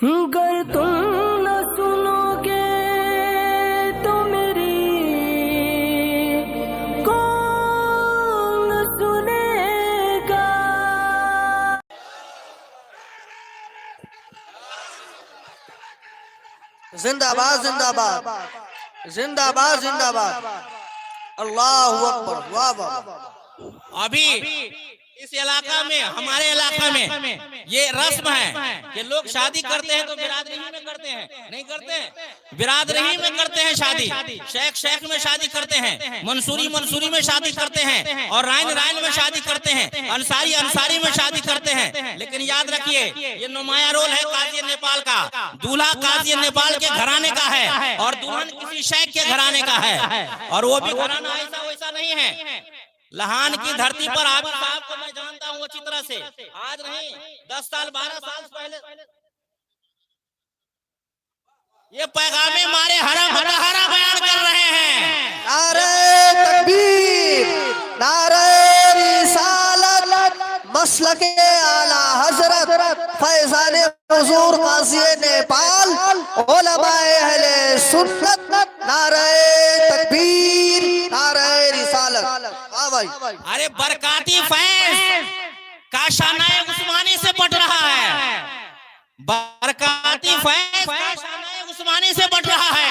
गर तुम न सुनोगे तो मेरी कौन सुनेगा। जिंदाबाद जिंदाबाद जिंदाबाद जिंदाबाद। अल्लाहु अकबर। वाह वाह। अभी इस इलाका में, हमारे इलाका में ये रस्म है कि लोग शादी करते हैं तो बिरादरी में करते हैं, नहीं करते हैं, बिरादरी में करते हैं शादी, शेख शेख में शादी करते हैं, मंसूरी मंसूरी में शादी करते हैं, और राइन राइन में शादी करते हैं, अंसारी अंसारी में शादी करते हैं। लेकिन याद रखिए, ये नुमाया रोल है काजी नेपाल का। दूल्हा काजी नेपाल के घराने का है और दुल्हन किसी शेख के घराने का है, और वो भी घराना ऐसा वैसा नहीं है। लहान की धरती पर आबिद साहब को मैं जानता हूँ अच्छी तरह से, आज नहीं 10 साल 12 साल पहले ये पैगामे मारे हरा हरा बयान कर रहे हैं। नारे तकबीर, नारे रिसालत, मसलके आला हजरत फैजान हुजूर काजी नेपाल, उलमाए अहले सुन्नत, नारे तकबीर, नारे रिसालत। हाँ भाई। अरे बरकाती फैज का शानाए उस्मानी से बढ़ रहा है, बरकाती फैज का शानाए उस्मानी से बढ़ रहा है,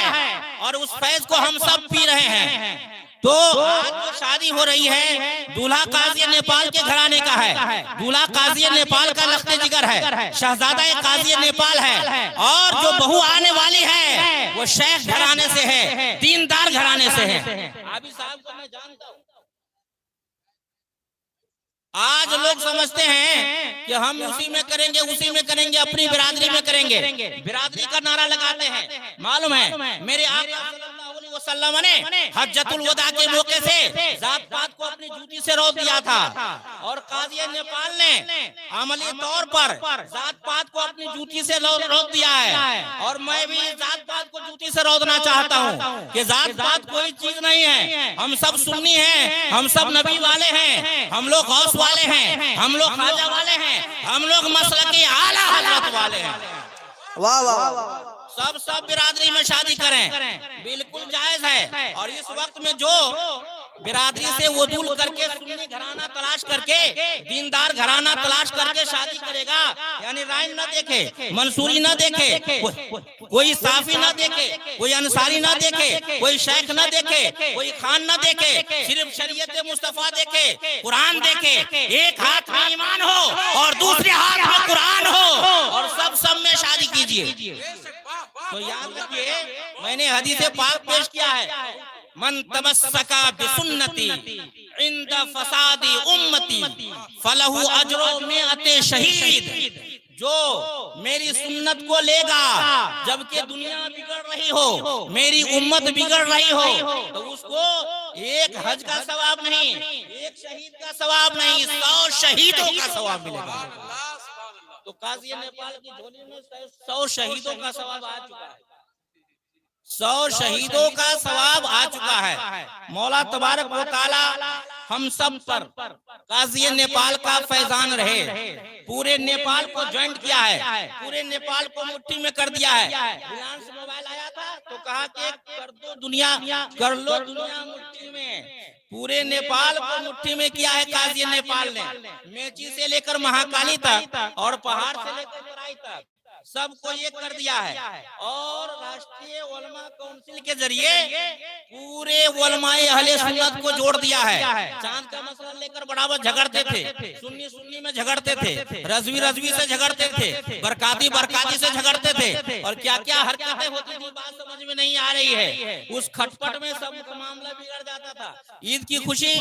और उस फैज को हम सब पी रहे हैं। तो आज जो शादी हो रही है, दूल्हा काजी नेपाल के घराने का है, दूल्हा काजी नेपाल का लख्ते जिगर है, शहजादा काजी नेपाल है, और जो बहू आने वाली है वो शेख घराने से है, दीनदार घराने से है। आबिद साहब को मैं जानता हूँ। आज लोग समझते हैं कि हम उसी में करेंगे, उसी में करेंगे, अपनी बिरादरी में करेंगे, बिरादरी का नारा लगाते हैं। मालूम है मेरे आका सल्लल्लाहु अलैहि वसल्लम ने हज्जतुल वदा के मौके से जात पात को अपनी जूती से रोक दिया था, और काजी नेपाल ने अमली तौर पर जात पात को अपनी जूती से रोक दिया है। और मैं भी जात पात को जूती से रोकना चाहता हूँ कि जात पात कोई चीज नहीं है, हम सब सुन्नी हैं, हम सब नबी वाले हैं, हम लोग गौस वाले हैं, हम लोग खाजा वाले हैं, हम लोग मसलकी आला हजरत वाले हैं। वाह वाह। सब बिरादरी में शादी करें, बिल्कुल जायज है। और इस वक्त में जो बिरादरी से वसूल करके सुन्नी घराना तलाश करके, दीनदार घराना तलाश करके शादी करेगा, यानी राइन न देखे, मंसूरी न देखे, कोई साफी न देखे, कोई अंसारी न देखे, कोई शेख न देखे, कोई खान न देखे, सिर्फ शरीयत मुस्तफा देखे, कुरान देखे, एक हाथ में ईमान हो और दूसरे हाथ में कुरान हो, और सब में शादी कीजिए। तो याद रखिए, मैंने हदीस पाक पेश किया है, मन तमस्सका बिसुन्नती इंद फसादी उम्मती फलहु अजरो मिअते शहीद। जो मेरी सुन्नत को लेगा जबकि दुनिया बिगड़ रही हो, मेरी उम्मत बिगड़ रही हो, तो उसको एक हज का सवाब नहीं, एक शहीद का सवाब नहीं, 100 शहीदों का सवाब मिलेगा। तो काजी नेपाल की झोली में 100 शहीदों का सवाब आ चुका है, 100 शहीदों का सवाब आ चुका है। मौला तबारक व तआला हम सब पर काजी नेपाल का फैजान रहे। पूरे नेपाल को ज्वाइंट किया है, पूरे नेपाल को मुट्ठी में कर दिया है। रिलायंस मोबाइल आया था तो कहा कि कर दो दुनिया, कर लो दुनिया मुट्ठी में। पूरे नेपाल को मुट्ठी में किया है काजी नेपाल ने, मेची से लेकर महाकाली तक और पहाड़ से लेकर तराई तक सबको ये कर दिया है। और राष्ट्रीय उलमा काउंसिल के जरिए पूरे उलमाए अहले सुन्नत को जोड़ दिया है। चांद का मसला लेकर बराबर झगड़ते थे, सुन्नी सुन्नी में झगड़ते थे, रजवी रजवी से झगड़ते थे, बरकाती बरकाती से झगड़ते थे, और क्या क्या हरकतें होती थी बात समझ में नहीं आ रही है। उस खटपट में सब मामला बिगड़ जाता था। ईद की खुशी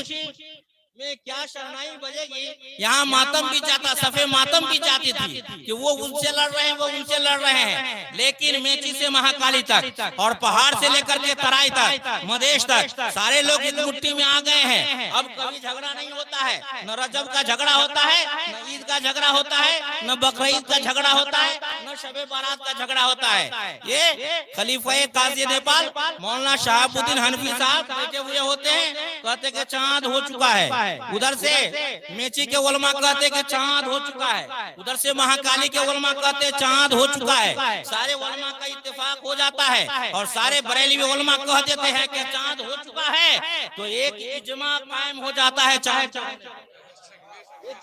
में क्या शहनाई बजेगी, यहाँ मातम भी जाता, सफे मातम भी जाती थी कि वो उनसे लड़ रहे हैं, वो उनसे लड़ रहे हैं। लेकिन मेची से महाकाली तक और पहाड़ से लेकर के तराई तक, मधेश तक, सारे लोग इस मुट्ठी में आ गए हैं। अब कभी झगड़ा नहीं होता है, न रजब का झगड़ा होता है, न ईद का झगड़ा होता है, न बकरीद का झगड़ा होता है, न शबे बारात का झगड़ा होता है। ये खलीफा काजी नेपाल मौलाना शहाबुद्दीन हनफी साहब बैठे हुए होते हैं, कहते कि चांद हो चुका है, उधर से मेची के उलमा कहते कि चांद हो चुका है, उधर से महाकाली के उलमा कहते चांद हो चुका है। सारे उलमा का इत्तेफाक हो जाता है और सारे बरेलवी उलमा कह देते हैं कि चांद हो चुका है, तो एक इजमा कायम हो जाता है।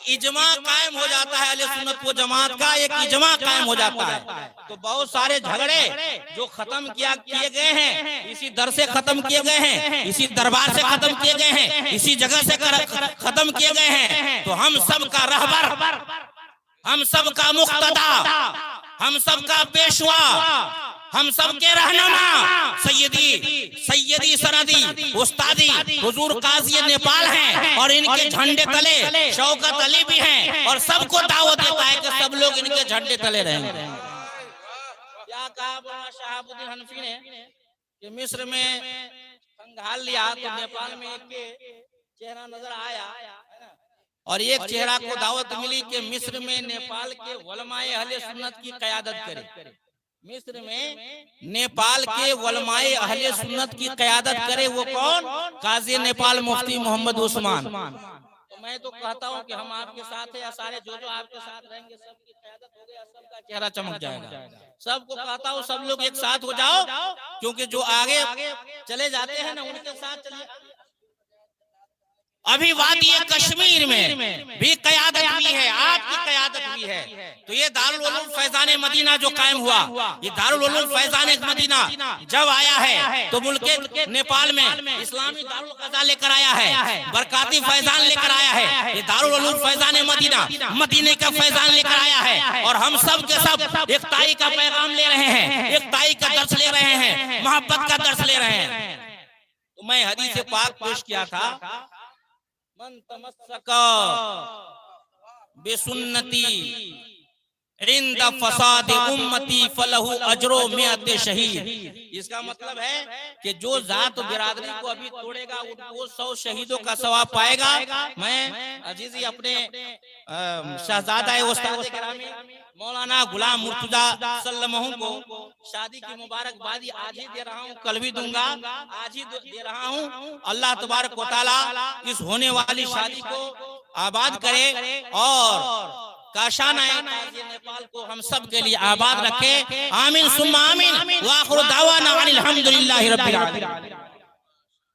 इजमा कायम हो जाता है, अहले सुन्नत व जमात का एक इजमा कायम हो जाता है। तो बहुत सारे झगड़े जो खत्म किए गए हैं, इसी दर से खत्म किए गए हैं, इसी दरबार से खत्म किए गए हैं, इसी जगह से खत्म किए गए हैं। तो हम सब का रहबर, हम सब का मुक्तदा, हम सब का पेशवा, हम सब के रहनुमा सैयदी सनदी उस्तादी हुजूर काजी नेपाल हैं और इनके झंडे तले शौकत अली भी हैं और सबको दावत देता है कि सब लोग इनके झंडे तले रहेंगे। क्या कहा शहाबुद्दीन हनफी ने कि मिस्र में संघाल लिया तो नेपाल में एक चेहरा नजर आया और एक चेहरा को दावत मिली कि मिस्र में नेपाल के उलमाए अहले सुन्नत की क़यादत करे। मिस्र में नेपाल के उलमाए अहले सुन्नत की क़यादत करे, वो कौन? काजी नेपाल मुफ्ती मोहम्मद उस्मान। तो मैं तो कहता हूँ कि हम आपके साथ है, या सारे जो आपके साथ रहेंगे सबकी क़यादत हो गया, सबका चेहरा चमक जाएगा। सबको कहता हूँ सब लोग एक साथ हो जाओ, क्योंकि जो आगे चले जाते हैं ना उनके साथ चलिए। अभी वादी कश्मीर में भी क़यादत हुई है, आपकी क़यादत हुई है। तो ये दारुल उलूम फैज़ान मदीना जो कायम हुआ, ये दारुल उलूम फैज़ान मदीना जब आया है तो मुल्क नेपाल में इस्लामी दारुल क़ज़ा लेकर आया है, बरकाती फैज़ान लेकर आया है। ये दारुल उलूम फैज़ान मदीना मदीने का फैज़ान लेकर आया है और हम सब के सब एकताई का पैगाम ले रहे हैं, एकताई का दर्स ले रहे हैं, मोहब्बत का दर्स ले रहे हैं। तो मैं हदीस पाक पेश किया था, मन तमस्सका बेसुन्नती इंद फसाद उम्मती फलहु अजरो मिअत शहीद। इसका मतलब है कि जो जात बिरादरी को अभी तोड़ेगा वो 100 शहीदों का सवाब पाएगा। मैं अजीजी अपने शहजादा उस्ताद गिरामी मौलाना गुलाम मुर्तजा सल्लमहू को शादी की मुबारकबादी आज ही दे रहा हूँ, कल भी दूंगा, आज ही दे रहा हूँ। अल्लाह तबारक व तआला इस होने वाली शादी को आबाद करे और काशाना नेपाल को हम सब के लिए आबाद रखे। आमीन सुम्मा आमीन। व आखिरु दावाना अनिल हम्दुलिल्लाहि रब्बिल आलमीन।